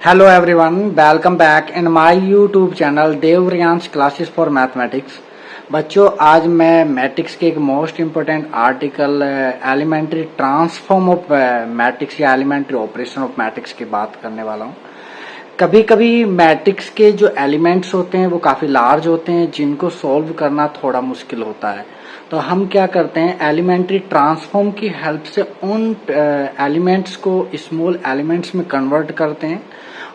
Hello everyone, welcome back in my YouTube channel Devriyansh classes for mathematics. बच्चों, आज मैं matrix के एक most important article elementary transform of matrix या elementary operation of matrix की बात करने वाला हूँ। कभी कभी मैट्रिक्स के जो एलिमेंट्स होते हैं वो काफ़ी लार्ज होते हैं, जिनको सॉल्व करना थोड़ा मुश्किल होता है। तो हम क्या करते हैं, एलिमेंट्री ट्रांसफॉर्म की हेल्प से उन एलिमेंट्स को स्मॉल एलिमेंट्स में कन्वर्ट करते हैं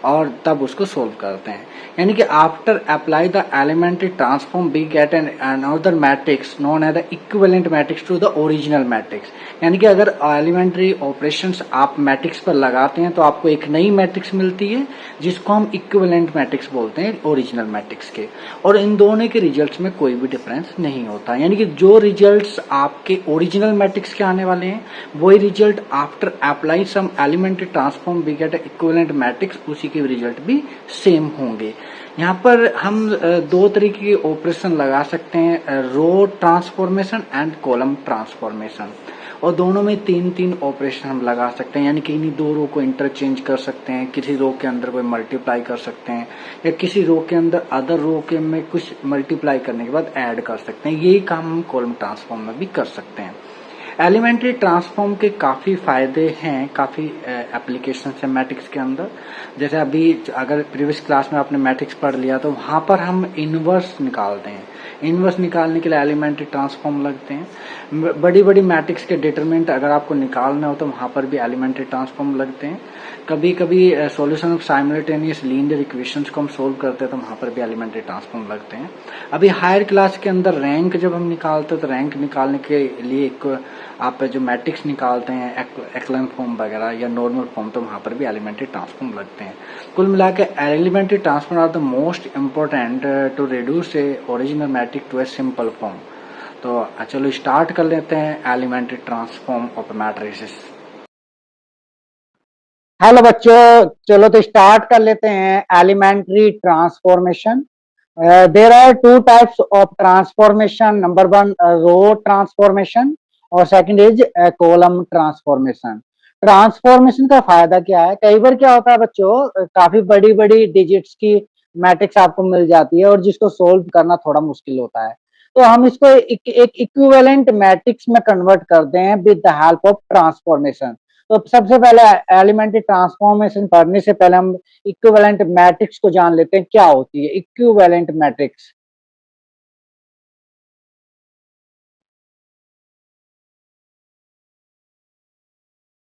और तब उसको सोल्व करते हैं। यानी कि after apply the elementary transform we get an another matrix known as the equivalent matrix to the original matrix. यानी कि अगर एलिमेंट्री ऑपरेशंस आप मैट्रिक्स पर लगाते हैं तो आपको एक नई मैट्रिक्स मिलती है जिसको हम इक्विवेलेंट मैट्रिक्स बोलते हैं ओरिजिनल मैट्रिक्स के। और इन दोनों के रिजल्ट्स में कोई भी डिफरेंस नहीं होता। यानी कि जो रिजल्ट्स आपके ओरिजिनल मैट्रिक्स के आने वाले हैं वही result after apply some elementary transform we get equivalent matrix, उसी के रिजल्ट भी सेम होंगे। यहाँ पर हम दो तरीके के ऑपरेशन लगा सकते हैं, रो ट्रांसफॉर्मेशन एंड कॉलम ट्रांसफॉर्मेशन। और दोनों में तीन तीन ऑपरेशन हम लगा सकते हैं। यानी कि इन्हीं दो रो को इंटरचेंज कर सकते हैं, किसी रो के अंदर कोई मल्टीप्लाई कर सकते हैं या किसी रो के अंदर अदर रो के में कुछ मल्टीप्लाई करने के बाद ऐड कर सकते हैं। यही काम हम कॉलम ट्रांसफॉर्म में भी कर सकते हैं। एलिमेंट्री ट्रांसफॉर्म के काफ़ी फायदे हैं, काफ़ी एप्लीकेशन है मैट्रिक्स के अंदर। जैसे अभी अगर प्रीवियस क्लास में आपने मैट्रिक्स पढ़ लिया तो वहाँ पर हम इनवर्स निकालते हैं। इनवर्स निकालने के लिए एलिमेंट्री ट्रांसफॉर्म लगते हैं। बड़ी बड़ी मैट्रिक्स के डिटरमिनेंट अगर आपको निकालना हो तो वहाँ पर भी एलिमेंट्री ट्रांसफॉर्म लगते हैं। कभी कभी solution of simultaneous linear equations को हम सोल्व करते हैं तो वहाँ पर भी एलिमेंट्री ट्रांसफॉर्म लगते हैं। अभी हायर क्लास के अंदर रैंक जब हम निकालते हैं तो रैंक निकालने के लिए एक आप जो मैट्रिक्स निकालते हैं एक्लन फॉर्म वगैरह या नॉर्मल फॉर्म, तो वहाँ पर भी एलिमेंट्री ट्रांसफॉर्म लगते हैं। कुल मिला के elementary transform are the most important to reduce a original matrix to a simple form. तो चलो स्टार्ट कर लेते हैं elementary transform of matrices. Hello बच्चों, चलो तो स्टार्ट कर लेते हैं elementary transformation. There are two types of transformation. Number one row transformation और second is column transformation. Transformation का फायदा क्या है, कई बार क्या होता है बच्चों, काफी बड़ी बड़ी डिजिट्स की मैट्रिक्स आपको मिल जाती है और जिसको सोल्व करना थोड़ा मुश्किल होता है। तो हम इसको एक इक्विवेलेंट मैट्रिक्स में कन्वर्ट करते हैं with the help of transformation. तो सबसे पहले एलिमेंट्री ट्रांसफॉर्मेशन पढ़ने से पहले हम इक्विवेलेंट मैट्रिक्स को जान लेते हैं, क्या होती है equivalent matrix.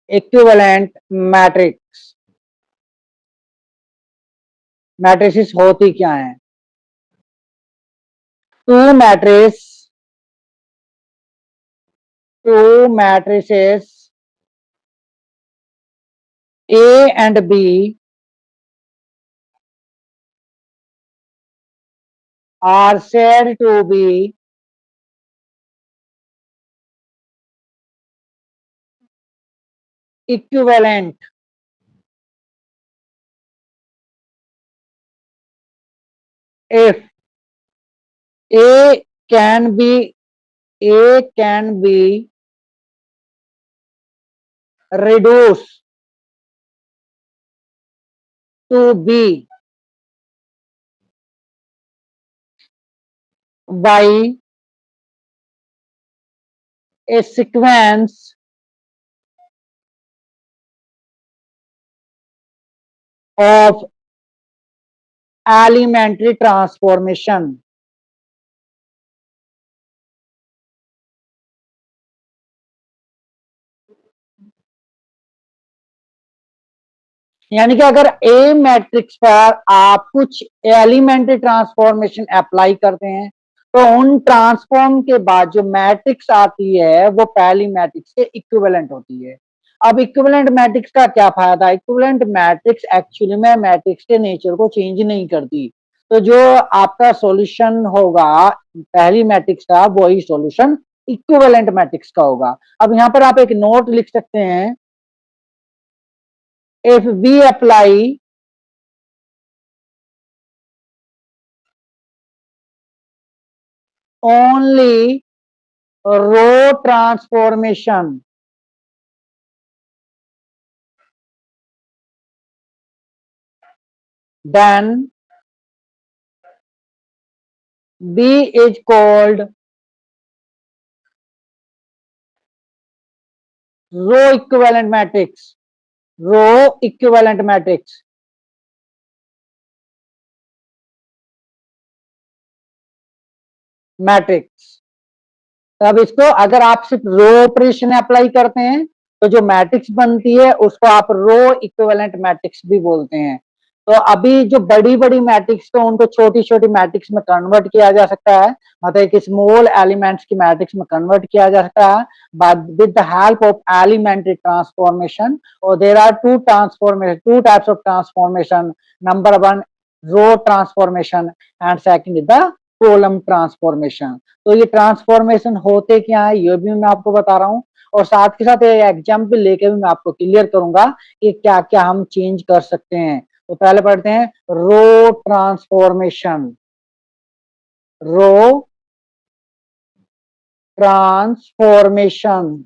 Equivalent matrix matrices होती क्या है? Two matrix two matrices A and B are said to be equivalent if A can be A can be reduced to B by a sequence of elementary transformation। यानी कि अगर ए matrix पर आप कुछ elementary transformation apply करते हैं तो उन ट्रांसफॉर्म के बाद जो मैट्रिक्स आती है वो पहली मैट्रिक्स के इक्विवेलेंट होती है। अब इक्विवेलेंट मैट्रिक्स का क्या फायदा? इक्विवेलेंट मैट्रिक्स एक्चुअली में मैट्रिक्स के नेचर को चेंज नहीं करती। तो जो आपका सॉल्यूशन होगा पहली मैट्रिक्स का वही सॉल्यूशन इक्विवेलेंट मैट्रिक्स का होगा। अब यहाँ पर आप एक नोट लिख सकते हैं, if we apply only row transformation, then B is called row equivalent matrix. Row equivalent matrix. Matrix. तब इसको अगर आप सिर्फ रो ऑपरेशन अप्लाई करते हैं तो जो मैट्रिक्स बनती है उसको आप रो इक्विवेलेंट मैट्रिक्स भी बोलते हैं। तो अभी जो बड़ी बड़ी मैट्रिक्स तो उनको छोटी छोटी मैट्रिक्स में कन्वर्ट किया जा सकता है, मतलब एक स्मॉल एलिमेंट्स की मैट्रिक्स में कन्वर्ट किया जा सकता है but with the help of elementary transformation. और there are two types of transformation. Number one row transformation and second is the column transformation. तो ये ट्रांसफॉर्मेशन होते क्या है ये भी मैं आपको बता रहा हूँ और साथ के साथ एग्जाम्पल लेके भी मैं आपको क्लियर करूंगा कि क्या क्या हम चेंज कर सकते हैं। तो पहले पढ़ते हैं रो ट्रांसफॉर्मेशन। रो ट्रांसफॉर्मेशन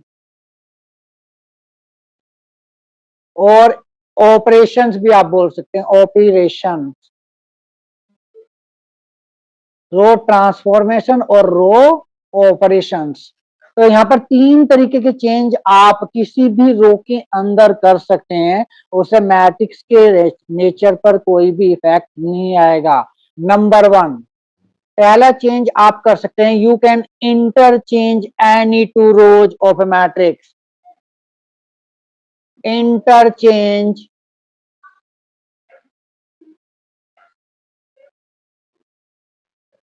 और ऑपरेशंस भी आप बोल सकते हैं, ऑपरेशन। रो ट्रांसफॉर्मेशन और रो ऑपरेशंस। तो यहाँ पर तीन तरीके के चेंज आप किसी भी रो के अंदर कर सकते हैं, उससे मैट्रिक्स के नेचर पर कोई भी इफेक्ट नहीं आएगा। नंबर वन, पहला चेंज आप कर सकते हैं, you can interchange any two rows of A matrix. Interchange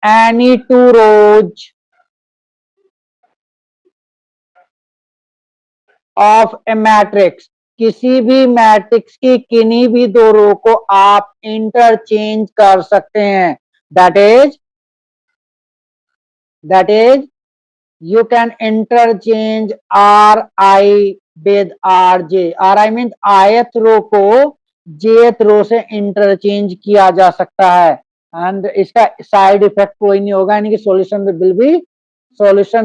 any two rows of A matrix. किसी भी मैट्रिक्स की किन्हीं भी दो रो को आप इंटरचेंज कर सकते हैं। That is you can interchange ri with rj। ri means ith रो को jth रो से इंटरचेंज किया जा सकता है एंड इसका साइड इफेक्ट कोई नहीं होगा, यानी कि solution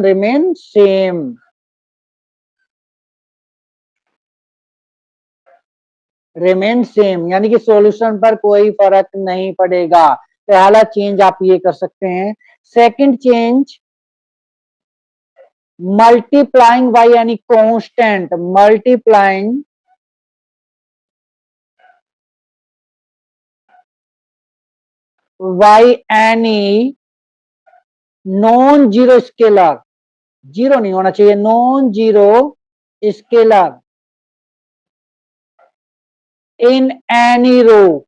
remain same. Remain same यानी कि सॉल्यूशन पर कोई फर्क नहीं पड़ेगा। पहला चेंज आप ये कर सकते हैं। सेकंड चेंज, मल्टीप्लाइंग बाई यानी constant, multiplying by any non zero scalar. Zero नहीं होना चाहिए, non zero scalar in any row.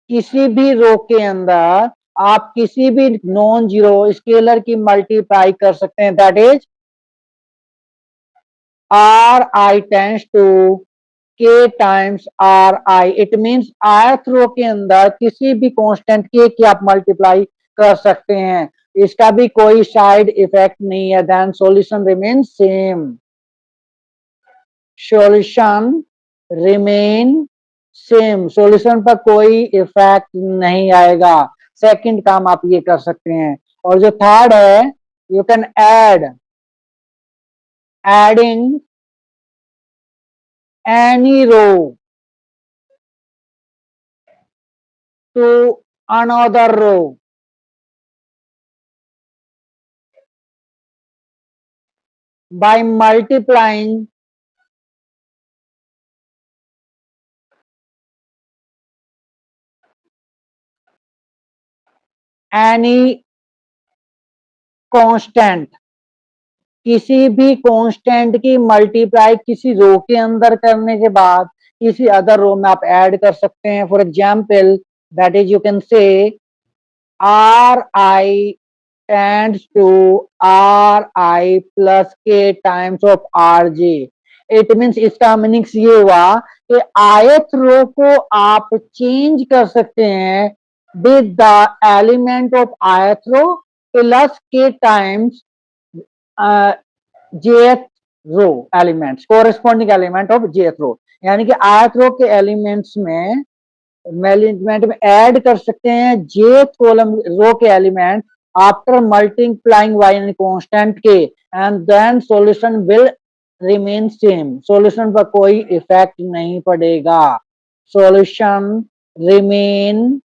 किसी भी रो के अंदर आप किसी भी नॉन जीरो स्केलर की मल्टीप्लाई कर सकते हैं। That is R I tends to K times R I. It means ith row के अंदर किसी भी कांस्टेंट के की आप मल्टीप्लाई कर सकते हैं, इसका भी कोई साइड इफेक्ट नहीं है। Then solution remain same. Solution remain same, solution पर कोई इफेक्ट नहीं आएगा। सेकंड काम आप ये कर सकते हैं। और जो थर्ड है, you can adding any row to another row by multiplying any constant। किसी भी कांस्टेंट की मल्टीप्लाई किसी रो के अंदर करने के बाद किसी अदर रो में आप ऐड कर सकते हैं। For example, that is you can say R I tends to R I plus K times of R J. It means इसका मीनिंग्स ये हुआ कि ith रो को आप चेंज कर सकते हैं with the element of ith row plus K times jth row elements, corresponding element of jth row. यानी कि ith रो के एलिमेंट्स में मैनेजमेंट में ऐड कर सकते हैं jth कॉलम रो के एलिमेंट आफ्टर मल्टीप्लाइंग y यानी कांस्टेंट के, and then solution will remain same, solution पर कोई इफेक्ट नहीं पड़ेगा, सॉल्यूशन रिमेन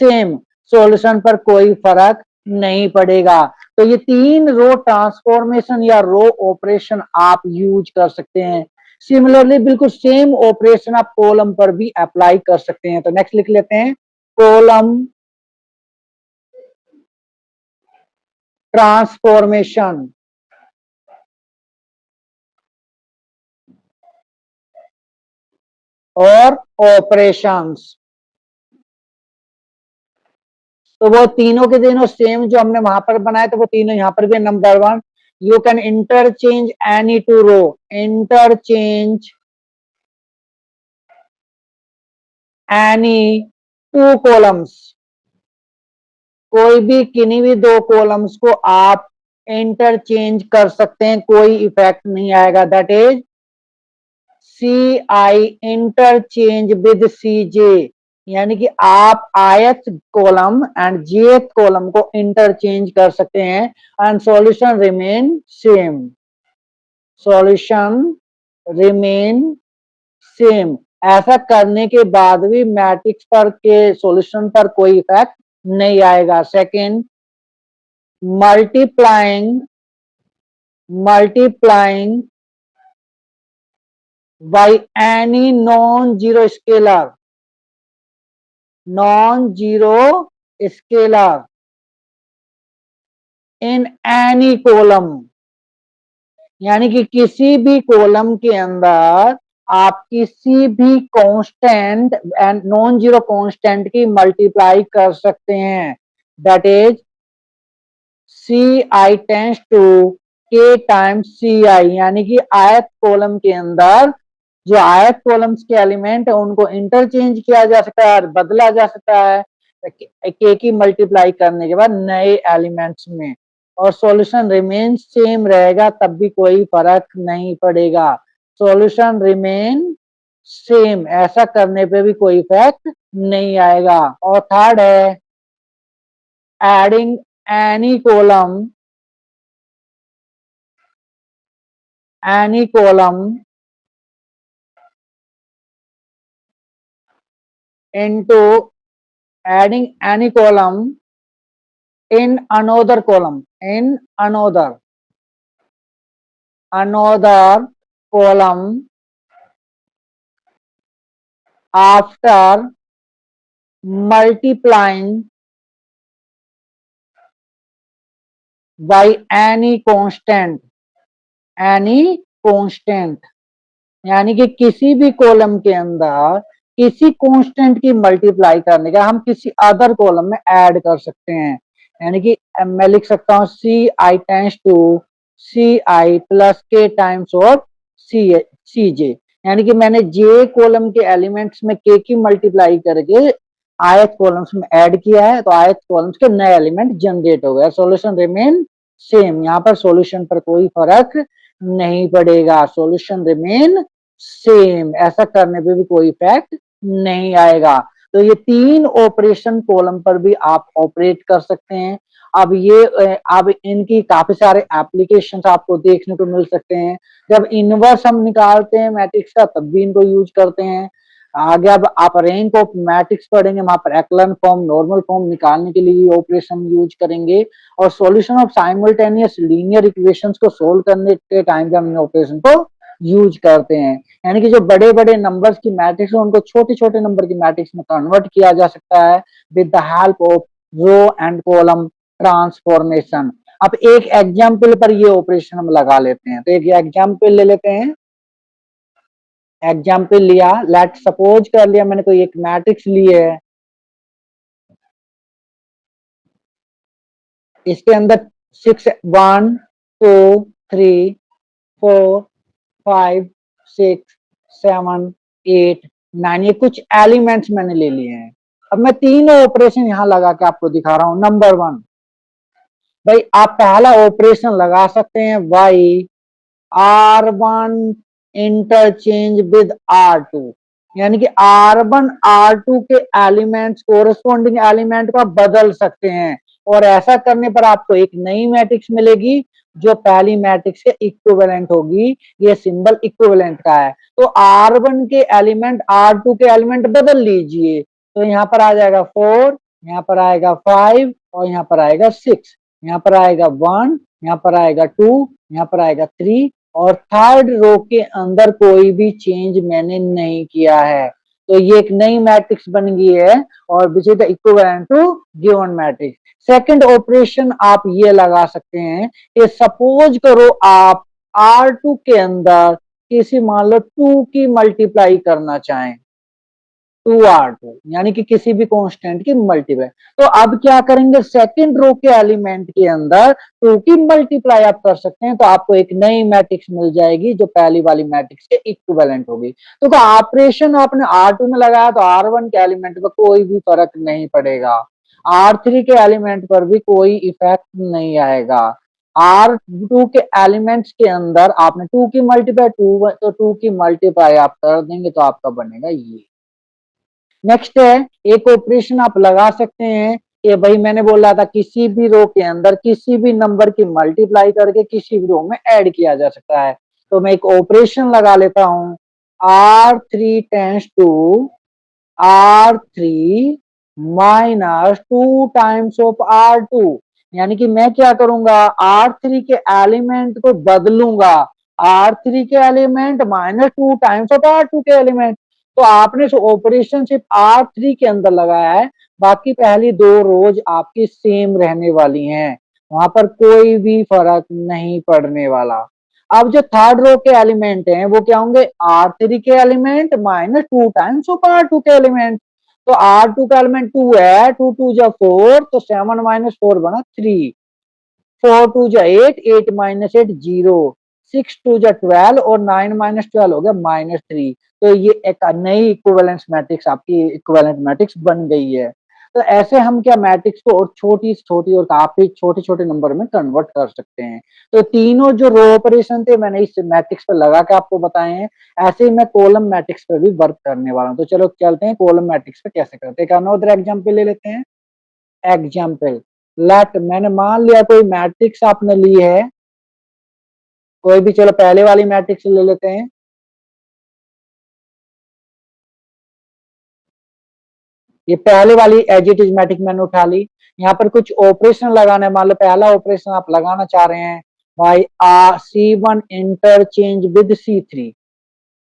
सेम, सॉल्यूशन पर कोई फर्क नहीं पड़ेगा। तो ये तीन रो ट्रांसफॉर्मेशन या रो ऑपरेशन आप यूज कर सकते हैं। सिमिलरली बिल्कुल सेम ऑपरेशन आप कॉलम पर भी अप्लाई कर सकते हैं। तो नेक्स्ट लिख लेते हैं, कॉलम ट्रांसफॉर्मेशन और ऑपरेशंस। तो वो तीनों के तीनों सेम जो हमने वहां पर बनाए तो वो तीनों यहां पर भी। Number one, you can interchange any two row, interchange any two columns, कोई भी किन्हीं भी दो कॉलम्स को आप इंटरचेंज कर सकते हैं, कोई इफेक्ट नहीं आएगा। That is C I interchange with C J, यानी कि आप ith column and jth column को इंटरचेंज कर सकते हैं and solution remain same, solution remain same. ऐसा करने के बाद भी मैट्रिक्स पर के सॉल्यूशन पर कोई इफेक्ट नहीं आएगा। Second, multiplying multiplying by any non zero scalar, non zero scalar in any column, यानी कि किसी भी कॉलम के अंदर आप किसी भी constant and non zero constant की मल्टीप्लाई कर सकते हैं। That is C I tends to K times C I, यानी कि आयत कॉलम के अंदर जो आयत कॉलम्स के एलिमेंट है उनको इंटरचेंज किया जा सकता है और बदला जा सकता है के की मल्टीप्लाई करने के बाद नए एलिमेंट्स में, और सॉल्यूशन रिमेन सेम रहेगा, तब भी कोई फर्क नहीं पड़ेगा। सॉल्यूशन रिमेन सेम, ऐसा करने पे भी कोई इफेक्ट नहीं आएगा। और थर्ड है adding any column, any column into adding any column in another column, in another column after multiplying by any constant, any constant, यानी कि किसी भी कॉलम के अंदर किसी कांस्टेंट की मल्टीप्लाई करने का हम किसी अदर कॉलम में ऐड कर सकते हैं। यानी कि मैं लिख सकता हूं C I tends to C I plus K times और सी जे, यानी कि मैंने जे कॉलम के एलिमेंट्स में के की मल्टीप्लाई करके आयत कॉलम्स में ऐड किया है, तो आयत कॉलम्स के नए एलिमेंट जनरेट हो गए। सॉल्यूशन रिमेन सेम, यहाँ पर सॉल्यूशन पर कोई फर्क नहीं पड़ेगा, सॉल्यूशन रिमेन सेम, ऐसा करने पे भी कोई इफेक्ट नहीं आएगा। तो ये तीन ऑपरेशन कॉलम पर भी आप ऑपरेट कर सकते हैं। अब इनकी काफी सारे एप्लीकेशंस आपको देखने को मिल सकते हैं। जब इनवर्स हम निकालते हैं मैट्रिक्स का तब भी इनको यूज करते हैं। आगे अब आप रैंक ऑफ मैट्रिक्स पढ़ेंगे, वहां पर एक्लन फॉर्म, नॉर्मल फॉर्म निकालने के लिए ऑपरेशन यूज करेंगे। और solution of simultaneous linear equations को सोल्व करने के टाइम पे हम इन ऑपरेशन को यूज करते हैं। यानी कि जो बड़े बड़े नंबर्स की मैट्रिक्स है उनको छोटे छोटे नंबर की मैट्रिक्स में कन्वर्ट किया जा सकता है with the help of row and column transformation. अब एक एग्जाम्पल पर ये ऑपरेशन हम लगा लेते हैं। तो एक एग्जाम्पल ले लेते हैं। एग्जाम्पल लिया, लेट सपोज कर लिया मैंने कोई एक मैट्रिक्स ली है, इसके अंदर 6 1 2 3 4 5 6 7 8 9 ये कुछ एलिमेंट्स मैंने ले लिए हैं। अब मैं तीनों ऑपरेशन यहां लगा के आपको दिखा रहा हूं। नंबर वन, भाई आप पहला ऑपरेशन लगा सकते हैं Y R1 interchange with R2, यानी कि R1 R2 के एलिमेंट्स कोरस्पॉन्डिंग एलिमेंट को बदल सकते हैं। और ऐसा करने पर आपको एक नई मैट्रिक्स मिलेगी जो पहली मैट्रिक्स के इक्विवेलेंट होगी। ये सिंबल इक्विवेलेंट का है। तो R1 के एलिमेंट R2 के एलिमेंट बदल लीजिए। तो यहाँ पर आ जाएगा 4, यहाँ पर आएगा 5 और यहाँ पर आएगा 6, यहाँ पर आएगा 1, यहाँ पर आएगा 2, यहाँ पर आएगा 3 और थर्ड रो के अंदर कोई भी चेंज मैंने नहीं किया है। तो ये एक नई मैट्रिक्स बन गई है और which is the equivalent to given matrix. Second operation आप ये लगा सकते हैं कि सपोज करो आप R2 के अंदर किसी मान लो 2 की मल्टीप्लाई करना चाहें, 2R2 यानी कि किसी भी कांस्टेंट की मल्टीप्लाई। तो अब क्या करेंगे, सेकंड रो के एलिमेंट के अंदर 2 की मल्टीप्लाई आप कर सकते हैं। तो आपको एक नई मैट्रिक्स मिल जाएगी जो पहली वाली मैट्रिक्स के इक्विवेलेंट होगी। तो ऑपरेशन आपने R2 में लगाया तो R1 के एलिमेंट पर कोई भी फर्क नहीं पड़ेगा, R3 के एलिमेंट पर भी कोई इफेक्ट नहीं आएगा। R2 के एलिमेंट्स के अंदर आपने 2 की मल्टीप्लाई 2 तो 2 की मल्टीप्लाई आप कर देंगे तो आपका बनेगा ये। नेक्स्ट है, एक ऑपरेशन आप लगा सकते हैं कि भाई मैंने बोला था किसी भी रो के अंदर किसी भी नंबर की मल्टीप्लाई करके किसी भी रो में ऐड किया जा सकता है। तो मैं एक ऑपरेशन लगा लेता हूं, R3 tends to R3 minus 2 times of R2। यानी कि मैं क्या करूंगा, R3 के एलिमेंट को बदलूंगा, R3 के element minus 2 times of R2 के एलिमेंट। तो आपने जो ऑपरेशन सिर्फ R3 के अंदर लगाया है, बाकी पहली दो रोज आपकी सेम रहने वाली हैं, वहां पर कोई भी फर्क नहीं पड़ने वाला। अब जो थर्ड रो के एलिमेंट हैं वो क्या होंगे, R3 के element minus 2 times of R2 के एलिमेंट। तो R2 का एलिमेंट 2 है, 2 2 जा 4 तो 7 माइनस 4 बना 3, 4 2 जा 8, 8 माइनस 8 0, 6 2 जा 12 और 9 माइनस 12 हो गया -3। तो ये एक नई इक्विवेलेंस मैट्रिक्स आपकी इक्विवेलेंट मैट्रिक्स बन गई है। तो ऐसे हम क्या मैट्रिक्स को और छोटी छोटी और काफी छोटे छोटे नंबर में कन्वर्ट कर सकते हैं। तो तीनों जो रो ऑपरेशन थे मैंने इस मैट्रिक्स पर लगा के आपको बताए हैं। ऐसे ही मैं कॉलम मैट्रिक्स पर भी वर्क करने वाला हूँ। तो चलो चलते हैं कॉलम मैट्रिक्स पे कैसे करते हैं। उधर एग्जाम्पल ले लेते हैं। एग्जाम्पल लेट, मैंने मान लिया कोई मैट्रिक्स आपने ली है, कोई भी, चलो पहले वाली मैट्रिक्स ले लेते हैं। ये पहले वाली एज इट इज मैट्रिक्स मैंने उठा ली। यहाँ पर कुछ ऑपरेशन लगाना है। मान लो पहला ऑपरेशन आप लगाना चाह रहे हैं, भाई C1 इंटरचेंज विद C3,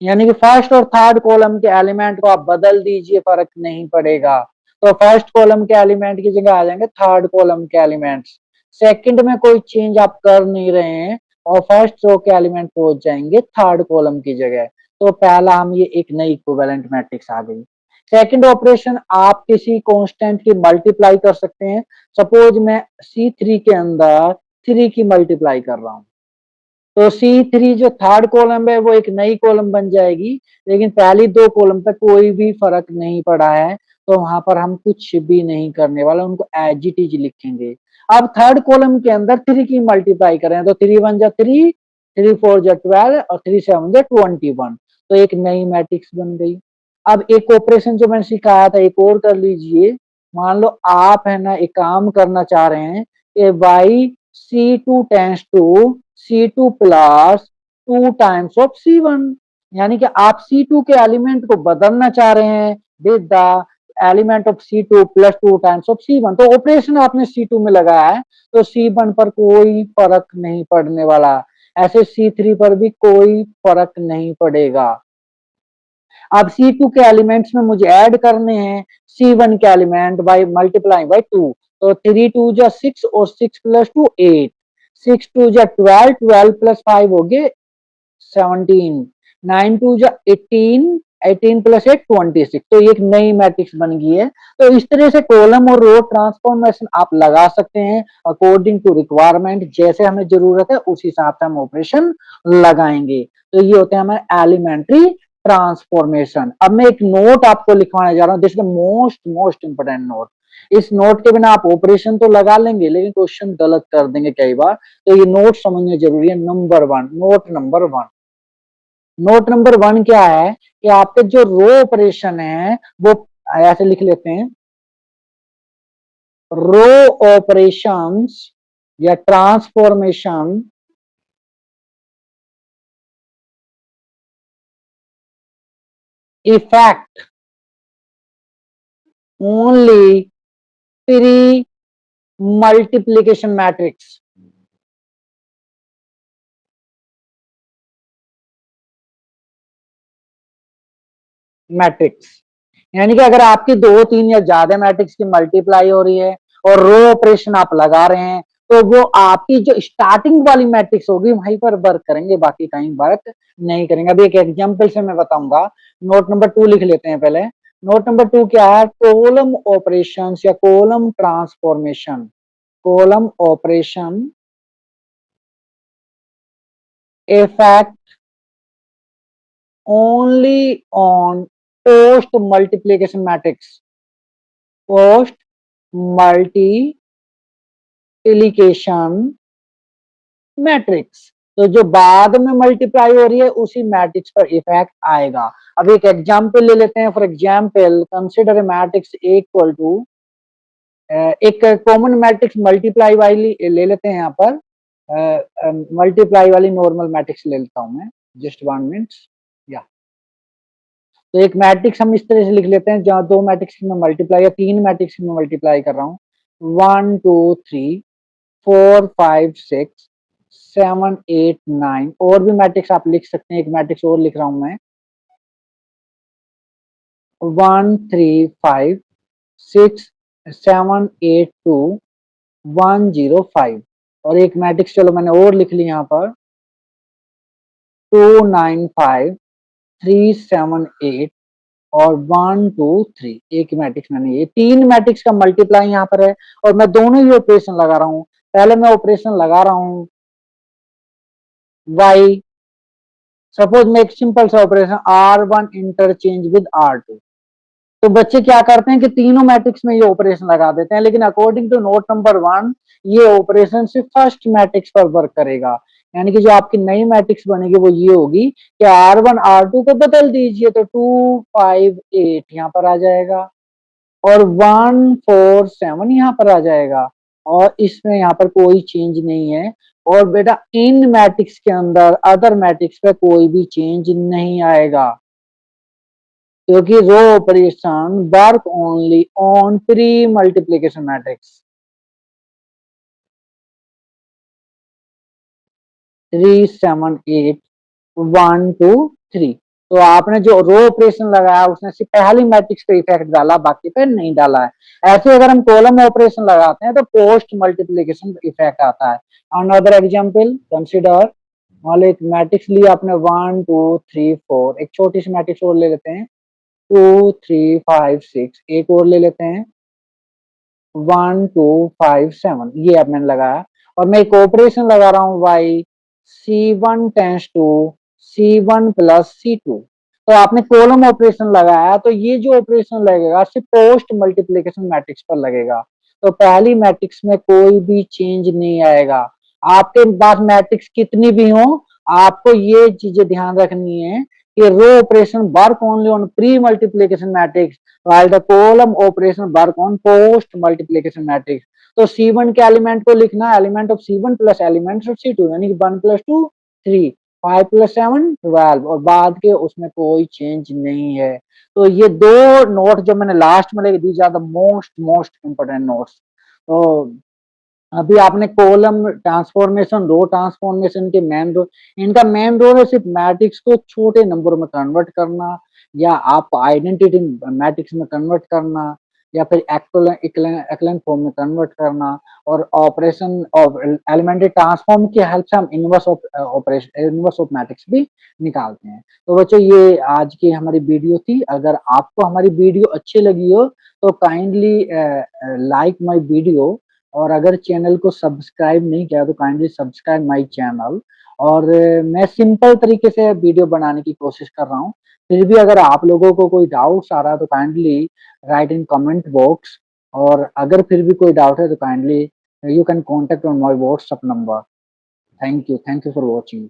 यानी कि फर्स्ट और थर्ड कॉलम के एलिमेंट को आप बदल दीजिए, फर्क नहीं पड़ेगा। तो फर्स्ट कॉलम के एलिमेंट की जगह आ जाएंगे थर्ड कॉलम के एलिमेंट्स। सेकंड में कोई चेंज आप कर नहीं रहे हैं और फर्स्ट रो के एलिमेंट पहुंच जाएंगे थर्ड कॉलम की जगह। तो पहला हम ये एक नई इक्विवेलेंट मैट्रिक्स आ गई। सेकंड ऑपरेशन, आप किसी कांस्टेंट की मल्टीप्लाई कर सकते हैं। सपोज मैं C3 के अंदर 3 की मल्टीप्लाई कर रहा हूं, तो C3 जो थर्ड कॉलम है वो एक नई कॉलम बन जाएगी, लेकिन पहली दो कॉलम पे कोई भी फर्क नहीं पड़ा है, तो वहां पर हम कुछ भी नहीं करने वाले, उनको एज इट इज लिखेंगे। अब थर्ड कॉलम के अंदर 3 की मल्टीप्लाई करें तो 3 1 जा 3, 3 4 जा 12 और 3 7 जा 21। तो एक नई मैट्रिक्स बन गई। अब एक ऑपरेशन जो मैंने सिखाया था एक और कर लीजिए। मान लो आप है ना एक काम करना चाह रहे हैं कि by C2 tends to C2 plus 2 times of C1, यानी कि आप C2 के एलिमेंट को बदलना चाह रहे हैं with the element of C2 plus 2 times of C1। तो ऑपरेशन आपने C2 में लगाया है तो C1 पर कोई फर्क नहीं पड़ने वाला, ऐसे C3 पर भी कोई फर्क नहीं पड़ेगा। अब C2 के एलिमेंट्स में मुझे ऐड करने हैं C1 के एलिमेंट बाय मल्टीप्लाइंग बाय 2। तो 3 2 जा 6 और 6 प्लस 2 8, 6 2 जा 12, 12 प्लस 5 हो गए 17, 9 2 जा 18, 18 प्लस 8 26। तो ये एक नई मैट्रिक्स बन गई है। तो इस तरह से कॉलम और रो ट्रांसफॉर्मेशन आप लगा सकते हैं अकॉर्डिंग टू रिक्वायरमेंट, जैसे हमें जरूरत है उस हिसाब से हम ऑपरेशन लगाएंगे। तो ये होते हैं हमारे एलिमेंट्री ट्रांसफॉर्मेशन। अब मैं एक नोट आपको लिखवाने जा रहा हूं, this is the most most important note. इस नोट के बिना आप ऑपरेशन तो लगा लेंगे लेकिन क्वेश्चन गलत कर देंगे कई बार, तो ये नोट समझना जरूरी है। Number 1, note number 1, note number 1 क्या है कि आपके जो रो ऑपरेशन है वो ऐसे लिख लेते हैं, रो ऑपरेशंस या transformation effect only pre multiplication matrix. Matrix यानी कि अगर आपकी दो तीन या ज्यादा मैट्रिक्स की मल्टीप्लाई हो रही है और रो ऑपरेशन आप लगा रहे हैं, तो वो आपकी जो स्टार्टिंग वाली मैट्रिक्स होगी वहीं पर वर्क करेंगे, बाकी कहीं वर्क नहीं करेंगे। अभी एक एग्जांपल से मैं बताऊंगा। नोट नंबर 2 लिख लेते हैं पहले। नोट नंबर 2 क्या है? कॉलम ऑपरेशंस या column transformation. Column operation effect only on post multiplication matrix। Post multiplication matrix, तो जो बाद में मल्टीप्लाई हो रही है उसी मैट्रिक्स पर इफेक्ट आएगा। अब एक एग्जांपल ले लेते हैं। For example consider matrix equal to, एक कॉमन मैट्रिक्स मल्टीप्लाई वाली ले लेते हैं यहाँ पर। मल्टीप्लाई वाली नॉर्मल मैट्रिक्स ले लेता हूं मैं, जस्ट 1 मिनट। या तो एक मैट्रिक्स हम इस तरह से लिख लेते हैं जहां दो मैट्रिक्स में मल्टीप्लाई या तीन मैट्रिक्स में मल्टीप्लाई कर रहा हूँ। 1 2 3 4 5 6 7 8 9 और भी मैट्रिक्स आप लिख सकते हैं। एक मैट्रिक्स और लिख रहा हूं मैं, 1 3 5 6 7 8 2 1 0 5। और एक मैट्रिक्स चलो मैंने और लिख ली यहाँ पर, 2 9 5 3 7 8 और 1 2 3। एक मैट्रिक्स मैंने, ये तीन मैट्रिक्स का मल्टीप्लाई यहाँ पर है और मैं दोनों ही ऑपरेशन लगा रहा हूँ। पहले मैं ऑपरेशन लगा रहा हूँ y, सपोज मैं एक सिंपल सा operation R1 interchange with R2। तो बच्चे क्या करते हैं कि तीनों मैट्रिक्स में ये ऑपरेशन लगा देते हैं, लेकिन अकॉर्डिंग टू नोट नंबर 1 ये ऑपरेशन सिर्फ फर्स्ट मैट्रिक्स पर वर्क करेगा। यानी कि जो आपकी नई मैट्रिक्स बनेगी वो ये होगी कि R1 R2 को बदल दीजिए तो 2 5 8 यहाँ पर आ जाएगा और 1 4 7 यहाँ पर आ जाएगा और इसमें यहाँ पर कोई चेंज नहीं है। और बेटा इन मैट्रिक्स के अंदर अदर मैट्रिक्स पे कोई भी चेंज नहीं आएगा, क्योंकि row operation work only on pre multiplication matrix. 3 7 8 1 2 3। तो आपने जो रो ऑपरेशन लगाया उसने सिर्फ पहली मैट्रिक्स पे इफेक्ट डाला, बाकी पे नहीं डाला है। ऐसे अगर हम कॉलम ऑपरेशन लगाते हैं तो पोस्ट मल्टीप्लीकेशन इफेक्ट आता है। अनदर एग्जांपल कंसीडर, मान लो एक मैट्रिक्स लिया आपने 1 2 3 4, एक छोटी सी मैट्रिक्स और ले लेते हैं 2 3 5 6, एक और ले लेते हैं 1 2 5 7। ये अब मैंने लगाया और मैं एक ऑपरेशन लगा रहा हूँ y, C1 tense to C1 plus C2। तो आपने कॉलम ऑपरेशन लगाया तो ये जो ऑपरेशन लगेगा सिर्फ पोस्ट मल्टीप्लीकेशन मैट्रिक्स पर लगेगा, तो पहली मैट्रिक्स में कोई भी चेंज नहीं आएगा। आपके पास मैट्रिक्स कितनी भी हो, आपको ये चीजें ध्यान रखनी है कि row operation work only on pre multiplication matrix while the column operation work on post multiplication matrix। तो C1 के एलिमेंट को लिखना element of C1 plus element of C2, यानी कि 1 + 2 3, 5 + 7 12 और बाद के उसमें कोई चेंज नहीं है। तो ये दो नोट जो मैंने लास्ट में लिखे, these are the most most important notes. तो अभी आपने कॉलम ट्रांसफॉर्मेशन, रो ट्रांसफॉर्मेशन के मेन रोल, इनका मेन रोल है सिर्फ मैट्रिक्स को छोटे नंबर में कन्वर्ट करना या आप आइडेंटिटी मैट्रिक्स में कन्वर्ट करना या फिर एक्लेन फॉर्म में कन्वर्ट करना। और ऑपरेशन ऑफ एलिमेंट्री ट्रांसफॉर्म की हेल्प से हम inverse of operation, inverse of matrix भी निकालते हैं। तो बच्चों ये आज की हमारी वीडियो थी। अगर आपको हमारी वीडियो अच्छी लगी हो तो काइंडली लाइक माय वीडियो, और अगर चैनल को सब्सक्राइब नहीं किया तो काइंडली सब्सक्राइब माय चैनल। और मैं सिंपल तरीके से वीडियो बनाने की कोशिश कर रहा हूँ। फिर भी अगर आप लोगों को कोई डाउट्स आ रहा है तो kindly right in comment box, और अगर फिर भी कोई डाउट है तो kindly you can contact on my WhatsApp number. Thank you for watching.